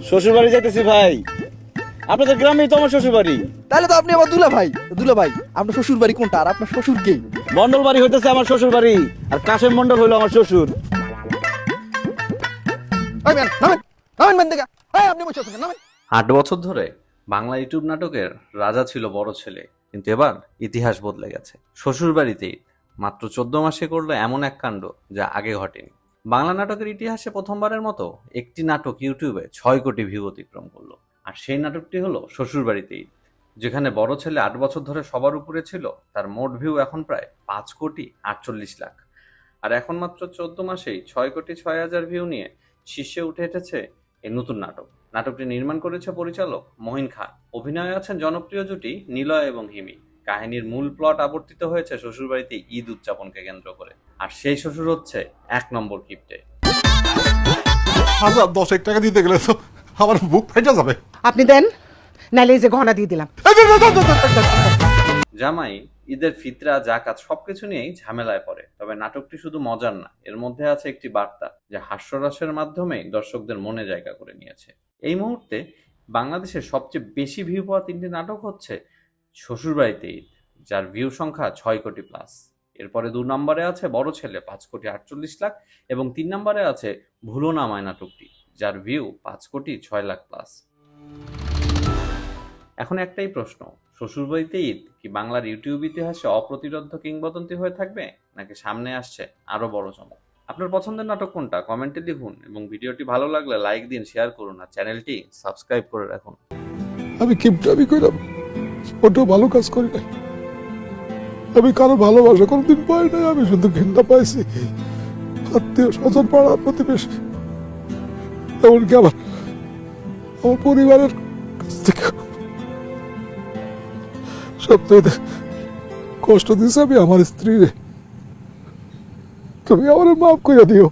শ্বশুর বাড়ি যাইতেছি ভাই। আপনাদের গ্রামেই তো আমার শ্বশুর বাড়ি। তাহলে তো আপনি আমার দুলা ভাই। দুলা ভাই, আপনার শ্বশুর বাড়ি কোনটা আর আপনার শ্বশুর কে? মন্ডল বাড়ি হইতেছে আমার শ্বশুর বাড়ি, আর কাশেম মন্ডল হইলো আমার শ্বশুর। নামেন নামেন নামেন মেন দেখা। আপনি বসে আছেন নামেন। 8 বছর ধরে বাংলা ইউটিউব নাটকের রাজা ছিল বড় ছেলে, কিন্তু এবার ইতিহাস বদলে গেছে। শ্বশুর বাড়িতেই মাত্র 14 মাসে করলো এমন এক কাণ্ড যা আগে ঘটেনি। বাংলা নাটকের ইতিহাসে প্রথমবারের মতো একটি নাটক ইউটিউবে 6 কোটি ভিউ অতিক্রম করলো। আর সেই নাটকটি হলো শ্বশুর বাড়িতেই, যেখানে বড় ছেলে 8 বছর ধরে সবার উপরে ছিল। তার মোট ভিউ এখন প্রায় 5,48,00,000। আর এখন মাত্র 14 মাসেই 6,06,000 ভিউ নিয়ে শীর্ষে উঠে এসেছে এই নতুন নাটক। নাটকটি নির্মাণ করেছে পরিচালক মহিন খান। অভিনয়ে আছেন জনপ্রিয় জুটি নিলয় এবং হিমি। কাহিনীর মূল প্লট আবর্তিত হয়েছে শ্বশুরবাড়িতে ঈদ উদযাপনকে কেন্দ্র করে। আর সেই শ্বশুর হচ্ছে 1 নম্বর কিপ্টে। 1000 টাকা দিতে গেলে তো আমার বুক ফেটে যাবে। আপনি দেন, নাইলে এই যে গহনা দিয়ে দিলাম। জামাই ঈদের ফিতরা জাকাত সবকিছু নিয়েই ঝামেলায় পড়ে। তবে নাটকটি শুধু মজার না, এর মধ্যে আছে একটি বার্তা যা হাস্যরসের মাধ্যমে দর্শকদের মনে জায়গা করে নিয়েছে। এই মুহূর্তে বাংলাদেশের সবচেয়ে বেশি ভিউ পাওয়া 3টি নাটক হচ্ছে শ্বশুরবাড়িতে ঈদ, যার ভিউ সংখ্যা 6 কোটি প্লাস। এরপরে 2 নম্বরে আছে বড় ছেলে 5,48,00,000 এবং 3 নম্বরে আছে ভুলো না আমায় নাটকটি, যার ভিউ 5,06,00,000 প্লাস। এখন একটাই প্রশ্ন, শ্বশুরবাড়িতে ঈদ কি বাংলার ইউটিউব ইতিহাসে অপ্রতিরোধ্য কিংবদন্তি হয়ে থাকবে, নাকি সামনে আসছে আরো বড় চমক? আপনার পছন্দের নাটক কোনটা কমেন্টে লিখুন, এবং ভিডিওটি ভালো লাগলে লাইক দিন, শেয়ার করুন, আর চ্যানেলটি সাবস্ক্রাইব করে রাখুন। আমি কিপটামি কইলাম, ওটা ভালো কাজ করি নাই। আমি কারো ভালোবাসা কোনোদিন পাই নাই, আমি শুধু ঘৃণা পাইছি আত্মীয় স্বজন পাড়ার প্রতিবেশী, এমনকি আমার পরিবারের কাছ থেকে সবচেয়ে কষ্ট দিয়েছে আমি আমার স্ত্রীরে। তুমি আমার মাফ করে দিও।